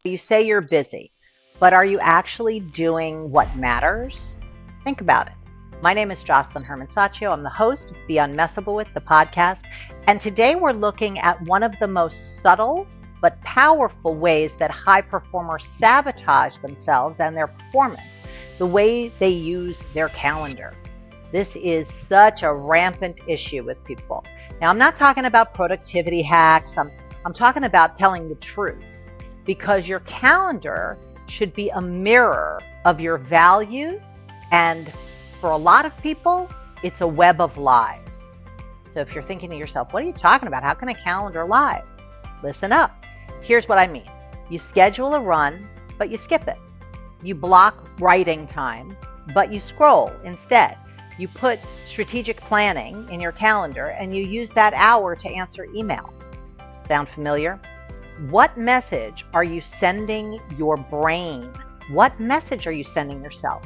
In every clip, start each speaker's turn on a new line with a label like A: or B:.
A: You say you're busy, but are you actually doing what matters? Think about it. My name is Josselyne Herman-Saccio. I'm the host of Be Unmessablewith, the podcast. And today we're looking at one of the most subtle but powerful ways that high performers sabotage themselves and their performance, the way they use their calendar. This is such a rampant issue with people. Now, I'm not talking about productivity hacks. I'm talking about telling the truth, because your calendar should be a mirror of your values, and for a lot of people, it's a web of lies. So if you're thinking to yourself, what are you talking about? How can a calendar lie? Listen up. Here's what I mean. You schedule a run, but you skip it. You block writing time, but you scroll instead. You put strategic planning in your calendar and you use that hour to answer emails. Sound familiar? What message are you sending your brain? What message are you sending yourself?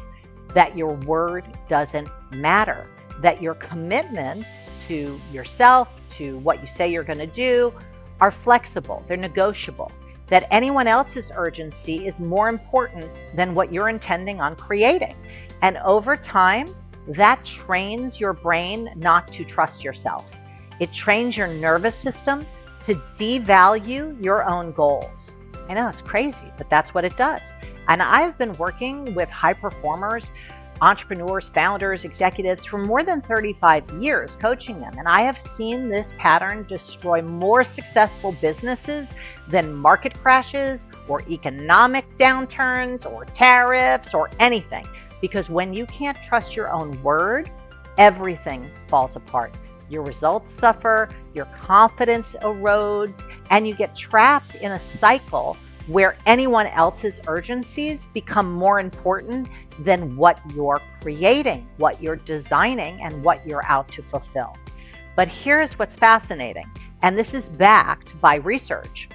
A: That your word doesn't matter, that your commitments to yourself, to what you say you're going to do, are flexible, they're negotiable, that anyone else's urgency is more important than what you're intending on creating. And over time, that trains your brain not to trust yourself. It trains your nervous system to devalue your own goals. I know it's crazy, but that's what it does. And I've been working with high performers, entrepreneurs, founders, executives for more than 35 years, coaching them. And I have seen this pattern destroy more successful businesses than market crashes or economic downturns or tariffs or anything. Because when you can't trust your own word, everything falls apart. Your results suffer, your confidence erodes, and you get trapped in a cycle where anyone else's urgencies become more important than what you're creating, what you're designing, and what you're out to fulfill. But here's what's fascinating, and this is backed by research.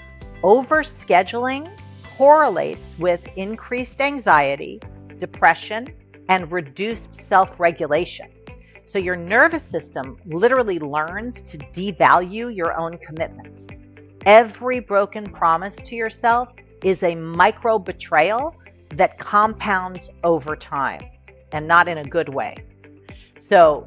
A: Overscheduling correlates with increased anxiety, depression, and reduced self-regulation. So your nervous system literally learns to devalue your own commitments. Every broken promise to yourself is a micro betrayal that compounds over time, and not in a good way. So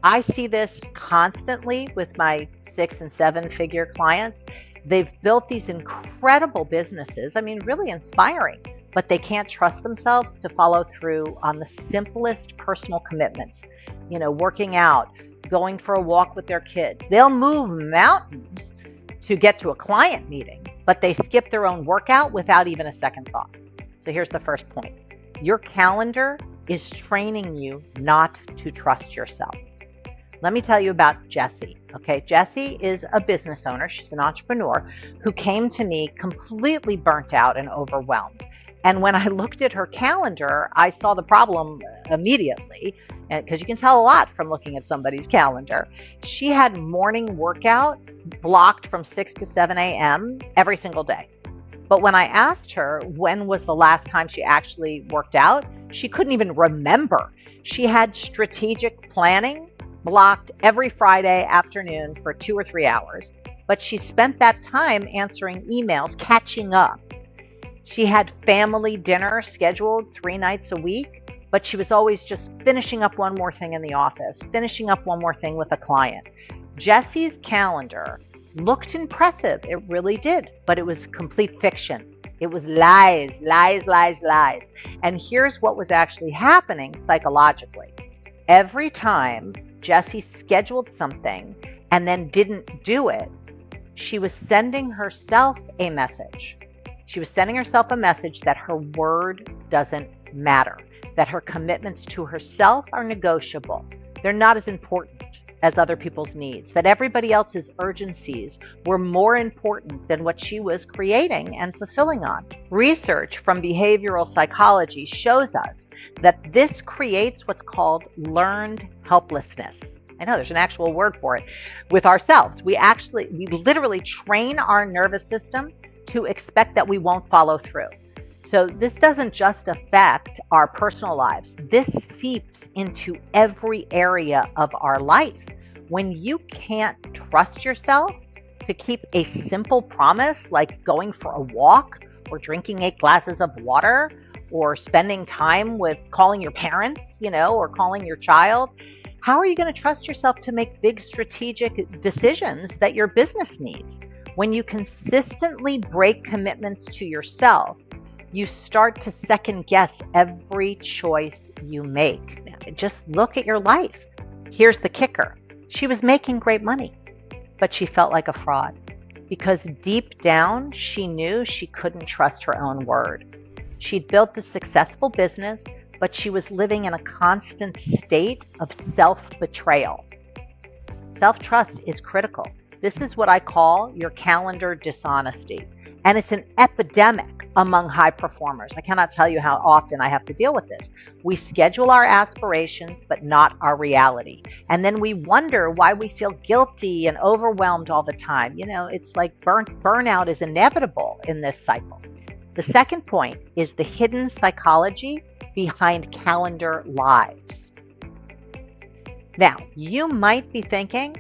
A: I see this constantly with my 6 and 7 figure clients. They've built these incredible businesses, really inspiring, but they can't trust themselves to follow through on the simplest personal commitments. Working out, going for a walk with their kids. They'll move mountains to get to a client meeting, but they skip their own workout without even a second thought. So here's the first point. Your calendar is training you not to trust yourself. Let me tell you about Jessie. Okay, Jessie is a business owner. She's an entrepreneur who came to me completely burnt out and overwhelmed. And when I looked at her calendar, I saw the problem immediately, because you can tell a lot from looking at somebody's calendar. She had morning workout blocked from 6 to 7 a.m. every single day. But when I asked her when was the last time she actually worked out, she couldn't even remember. She had strategic planning blocked every Friday afternoon for 2 or 3 hours, but she spent that time answering emails, catching up. She had family dinner scheduled 3 nights a week, but she was always just finishing up one more thing in the office, finishing up one more thing with a client. Jessie's calendar looked impressive. It really did, but it was complete fiction. It was lies, lies, lies, lies. And here's what was actually happening psychologically. Every time Jessie scheduled something and then didn't do it, she was sending herself a message. She was sending herself a message that her word doesn't matter, that her commitments to herself are negotiable. They're not as important as other people's needs, that everybody else's urgencies were more important than what she was creating and fulfilling on. Research from behavioral psychology shows us that this creates what's called learned helplessness. I know there's an actual word for it with ourselves. We literally train our nervous system to expect that we won't follow through. So this doesn't just affect our personal lives. This seeps into every area of our life. When you can't trust yourself to keep a simple promise like going for a walk or drinking 8 glasses of water or spending time with calling your parents, or calling your child? How are you going to trust yourself to make big strategic decisions that your business needs? When you consistently break commitments to yourself, you start to second guess every choice you make. Just look at your life. Here's the kicker. She was making great money, but she felt like a fraud because deep down, she knew she couldn't trust her own word. She'd built a successful business, but she was living in a constant state of self-betrayal. Self-trust is critical. This is what I call your calendar dishonesty. And it's an epidemic among high performers. I cannot tell you how often I have to deal with this. We schedule our aspirations, but not our reality. And then we wonder why we feel guilty and overwhelmed all the time. It's like burnout is inevitable in this cycle. The second point is the hidden psychology behind calendar lies. Now, you might be thinking,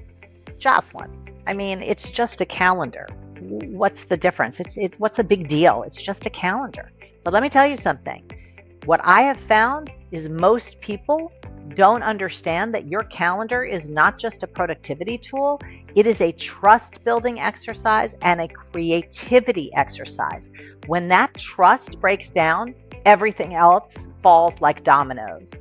A: Josselyne, it's just a calendar. What's the difference? What's the big deal? It's just a calendar. But let me tell you something. What I have found is most people don't understand that your calendar is not just a productivity tool. It is a trust building exercise and a creativity exercise. When that trust breaks down, everything else falls like dominoes.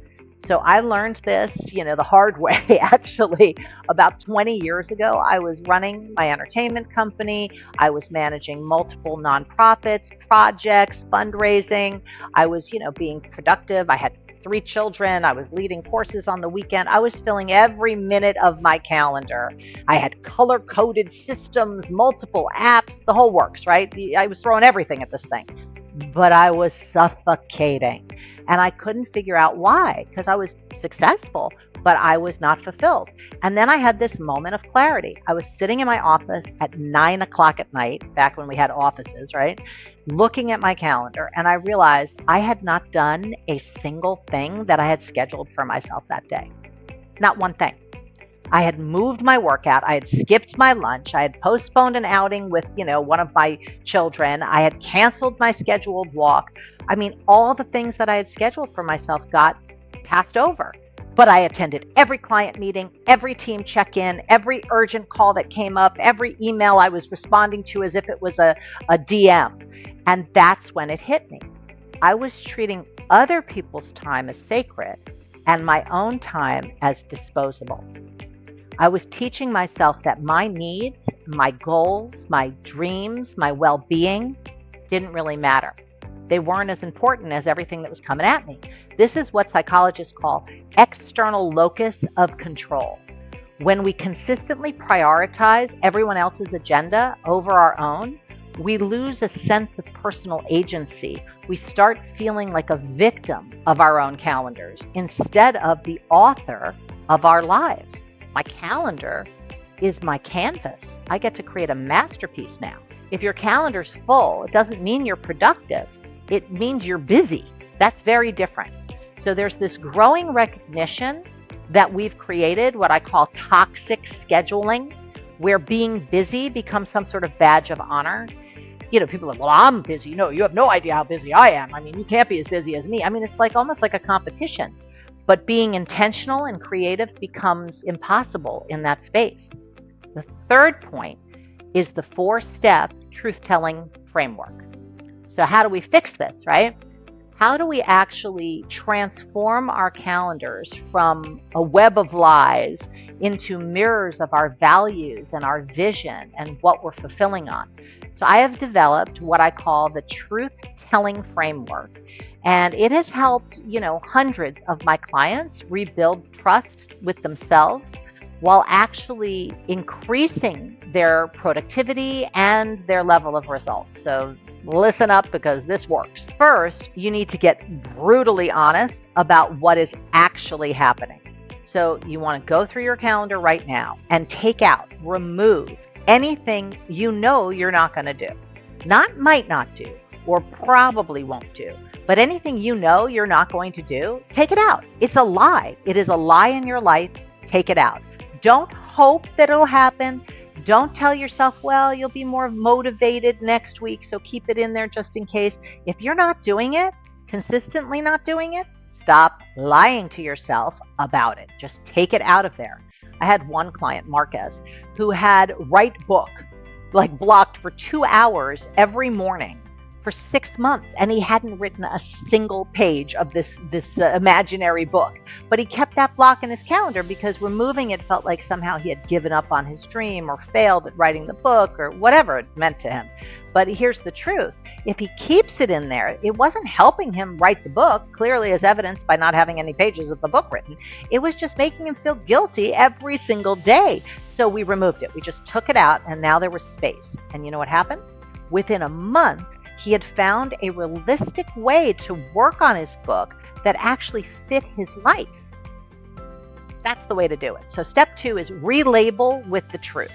A: So I learned this, the hard way, actually, about 20 years ago. I was running my entertainment company. I was managing multiple nonprofits, projects, fundraising. I was, being productive. I had 3 children. I was leading courses on the weekend. I was filling every minute of my calendar. I had color-coded systems, multiple apps, the whole works, right? I was throwing everything at this thing. But I was suffocating. And I couldn't figure out why, because I was successful, but I was not fulfilled. And then I had this moment of clarity. I was sitting in my office at 9 o'clock at night, back when we had offices, right? Looking at my calendar, and I realized I had not done a single thing that I had scheduled for myself that day. Not one thing. I had moved my workout. I had skipped my lunch. I had postponed an outing with, one of my children. I had canceled my scheduled walk. All the things that I had scheduled for myself got passed over. But I attended every client meeting, every team check-in, every urgent call that came up, every email I was responding to as if it was a DM. And that's when it hit me. I was treating other people's time as sacred and my own time as disposable. I was teaching myself that my needs, my goals, my dreams, my well-being didn't really matter. They weren't as important as everything that was coming at me. This is what psychologists call external locus of control. When we consistently prioritize everyone else's agenda over our own, we lose a sense of personal agency. We start feeling like a victim of our own calendars instead of the author of our lives. My calendar is my canvas. I get to create a masterpiece now. If your calendar's full, it doesn't mean you're productive. It means you're busy. That's very different. So there's this growing recognition that we've created what I call toxic scheduling, where being busy becomes some sort of badge of honor. People are like, well, I'm busy. No, you have no idea how busy I am. You can't be as busy as me. It's almost like a competition. But being intentional and creative becomes impossible in that space. The third point is the 4-step truth-telling framework. So how do we fix this, right? How do we actually transform our calendars from a web of lies into mirrors of our values and our vision and what we're fulfilling on? So I have developed what I call the truth-telling framework. And it has helped, hundreds of my clients rebuild trust with themselves while actually increasing their productivity and their level of results. So listen up, because this works. First, you need to get brutally honest about what is actually happening. So you want to go through your calendar right now and remove anything you're not going to do. Not might not do, or probably won't do, but anything you're not going to do, take it out. It's a lie. It is a lie in your life. Take it out. Don't hope that it'll happen. Don't tell yourself, well, you'll be more motivated next week, so keep it in there just in case. If you're not doing it, consistently not doing it, stop lying to yourself about it. Just take it out of there. I had one client, Marquez, who had write book, like blocked for 2 hours every morning for 6 months, and he hadn't written a single page of this imaginary book. But he kept that block in his calendar because removing it felt like somehow he had given up on his dream or failed at writing the book or whatever it meant to him. But here's the truth. If he keeps it in there, it wasn't helping him write the book, clearly as evidenced by not having any pages of the book written. It was just making him feel guilty every single day. So we removed it. We just took it out, and now there was space. And you know what happened? Within a month, he had found a realistic way to work on his book that actually fit his life. That's the way to do it. So step 2 is relabel with the truth.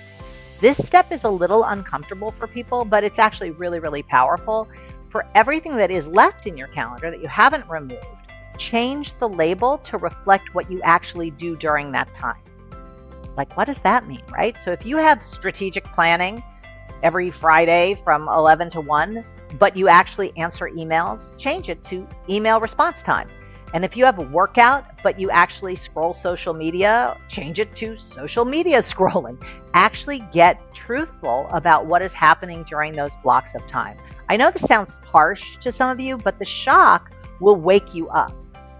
A: This step is a little uncomfortable for people, but it's actually really, really powerful. For everything that is left in your calendar that you haven't removed, change the label to reflect what you actually do during that time. Like, what does that mean, right? So if you have strategic planning every Friday from 11 to 1, but you actually answer emails, change it to email response time. And if you have a workout, but you actually scroll social media, change it to social media scrolling. Actually get truthful about what is happening during those blocks of time. I know this sounds harsh to some of you, but the shock will wake you up.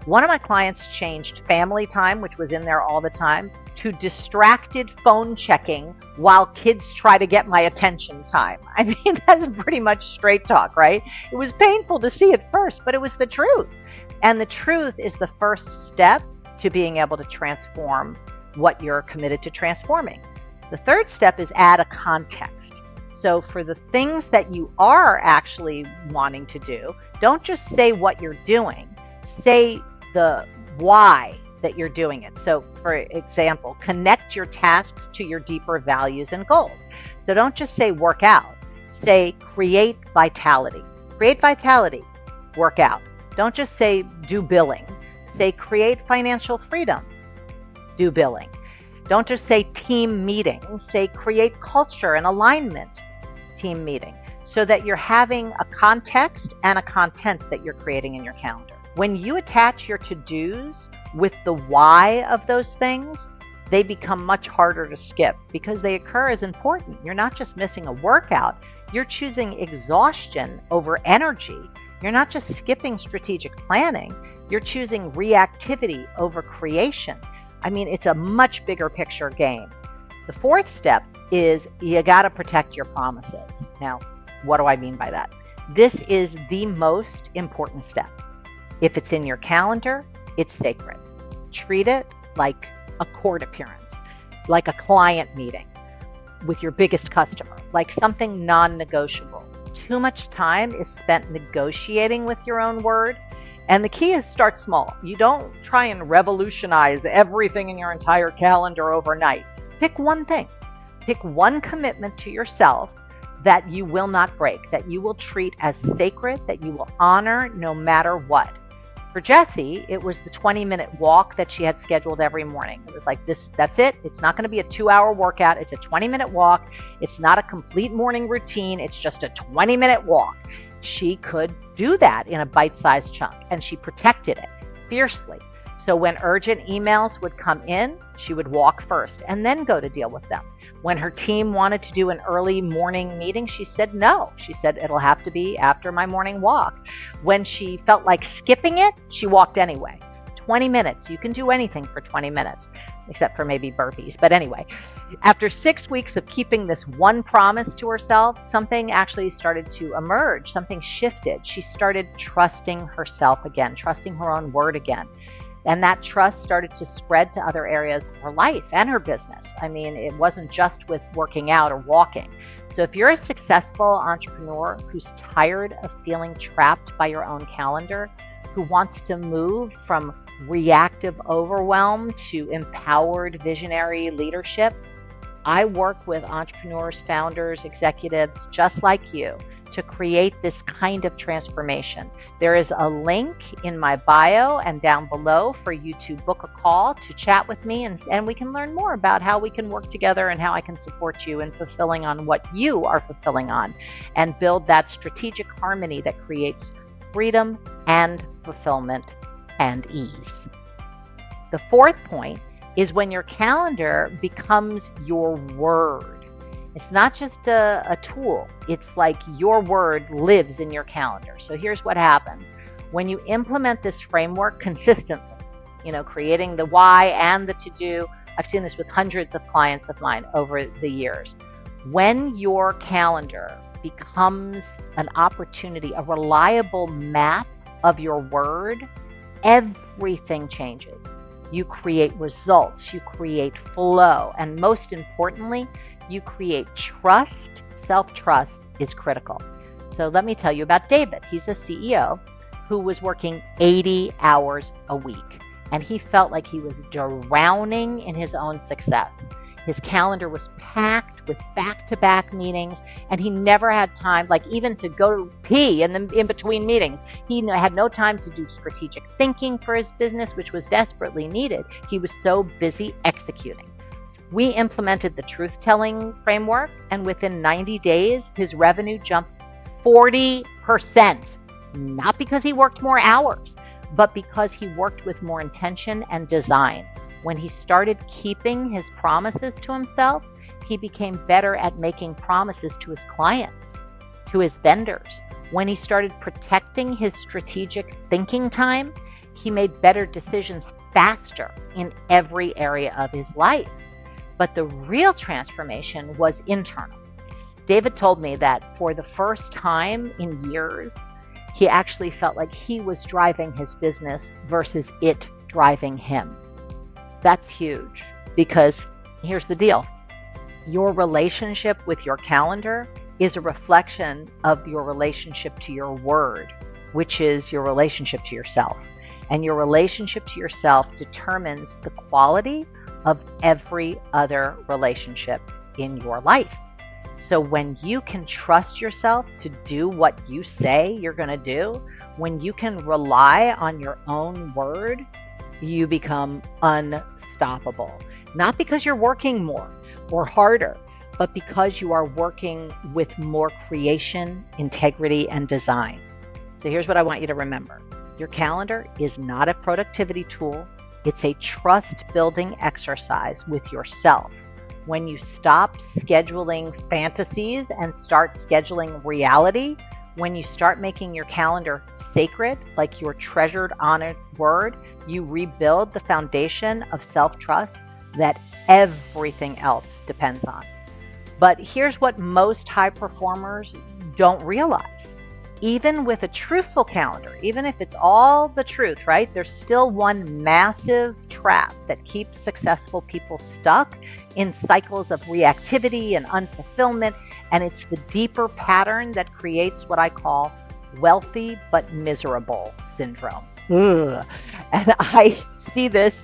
A: One of my clients changed family time, which was in there all the time, to distracted phone checking while kids try to get my attention time. I mean, that's pretty much straight talk, right? It was painful to see at first, but it was the truth. And the truth is the first step to being able to transform what you're committed to transforming. The third step is add a context. So for the things that you are actually wanting to do, don't just say what you're doing, say the why that you're doing it. So for example, connect your tasks to your deeper values and goals. So don't just say work out, say create vitality. Create vitality, work out. Don't just say do billing, say create financial freedom, do billing. Don't just say team meeting, say create culture and alignment, team meeting, so that you're having a context and a content that you're creating in your calendar. When you attach your to-dos with the why of those things, they become much harder to skip because they occur as important. You're not just missing a workout, you're choosing exhaustion over energy. You're not just skipping strategic planning, you're choosing reactivity over creation. I mean, it's a much bigger picture game. The fourth step is you got to protect your promises. Now, what do I mean by that? This is the most important step. If it's in your calendar, it's sacred. Treat it like a court appearance, like a client meeting with your biggest customer, like something non-negotiable. Too much time is spent negotiating with your own word. And the key is start small. You don't try and revolutionize everything in your entire calendar overnight. Pick one thing. Pick one commitment to yourself that you will not break, that you will treat as sacred, that you will honor no matter what. For Jessie, it was the 20-minute walk that she had scheduled every morning. It was like this, that's it. It's not going to be a 2-hour workout. It's a 20-minute walk. It's not a complete morning routine. It's just a 20-minute walk. She could do that in a bite-sized chunk, and she protected it fiercely. So when urgent emails would come in, she would walk first and then go to deal with them. When her team wanted to do an early morning meeting, she said no. She said it'll have to be after my morning walk. When she felt like skipping it, she walked anyway. 20 minutes. You can do anything for 20 minutes, except for maybe burpees. But anyway, after 6 weeks of keeping this one promise to herself, something actually started to emerge. Something shifted. She started trusting herself again, trusting her own word again. And that trust started to spread to other areas of her life and her business. I mean, it wasn't just with working out or walking. So if you're a successful entrepreneur who's tired of feeling trapped by your own calendar, who wants to move from reactive overwhelm to empowered visionary leadership, I work with entrepreneurs, founders, executives just like you to to create this kind of transformation. There is a link in my bio and down below for you to book a call to chat with me, and we can learn more about how we can work together and how I can support you in fulfilling on what you are fulfilling on and build that strategic harmony that creates freedom and fulfillment and ease. The fourth point is when your calendar becomes your word. It's not just a tool. It's like your word lives in your calendar. So here's what happens. When you implement this framework consistently, creating the why and the to-do, I've seen this with hundreds of clients of mine over the years. When your calendar becomes an opportunity, a reliable map of your word, everything changes. You create results, you create flow, and most importantly, you create trust. Self-trust is critical. So let me tell you about David. He's a CEO who was working 80 hours a week, and he felt like he was drowning in his own success. His calendar was packed with back-to-back meetings, and he never had time, like even to go pee in between meetings. He had no time to do strategic thinking for his business, which was desperately needed. He was so busy executing. We implemented the truth-telling framework, and within 90 days, his revenue jumped 40%. Not because he worked more hours, but because he worked with more intention and design. When he started keeping his promises to himself, he became better at making promises to his clients, to his vendors. When he started protecting his strategic thinking time, he made better decisions faster in every area of his life. But the real transformation was internal. David told me that for the first time in years, he actually felt like he was driving his business versus it driving him. That's huge, because here's the deal. Your relationship with your calendar is a reflection of your relationship to your word, which is your relationship to yourself. And your relationship to yourself determines the quality of every other relationship in your life. So when you can trust yourself to do what you say you're going to do, when you can rely on your own word, you become unstoppable. Not because you're working more or harder, but because you are working with more creation, integrity, and design. So here's what I want you to remember. Your calendar is not a productivity tool. It's a trust-building exercise with yourself. When you stop scheduling fantasies and start scheduling reality, when you start making your calendar sacred, like your treasured, honored word, you rebuild the foundation of self-trust that everything else depends on. But here's what most high performers don't realize. Even with a truthful calendar, even if it's all the truth, right? There's still one massive trap that keeps successful people stuck in cycles of reactivity and unfulfillment. And it's the deeper pattern that creates what I call wealthy but miserable syndrome. Ugh. And I see this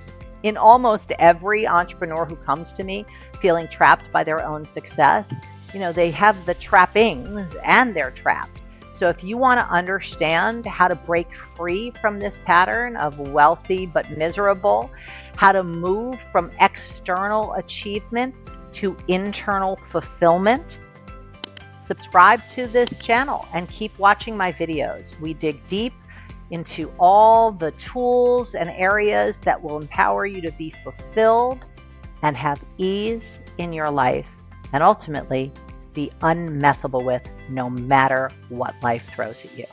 A: in almost every entrepreneur who comes to me feeling trapped by their own success. They have the trappings and they're trapped. So if you want to understand how to break free from this pattern of wealthy but miserable, how to move from external achievement to internal fulfillment, subscribe to this channel and keep watching my videos. We dig deep into all the tools and areas that will empower you to be fulfilled and have ease in your life, and ultimately be unmessable with no matter what life throws at you.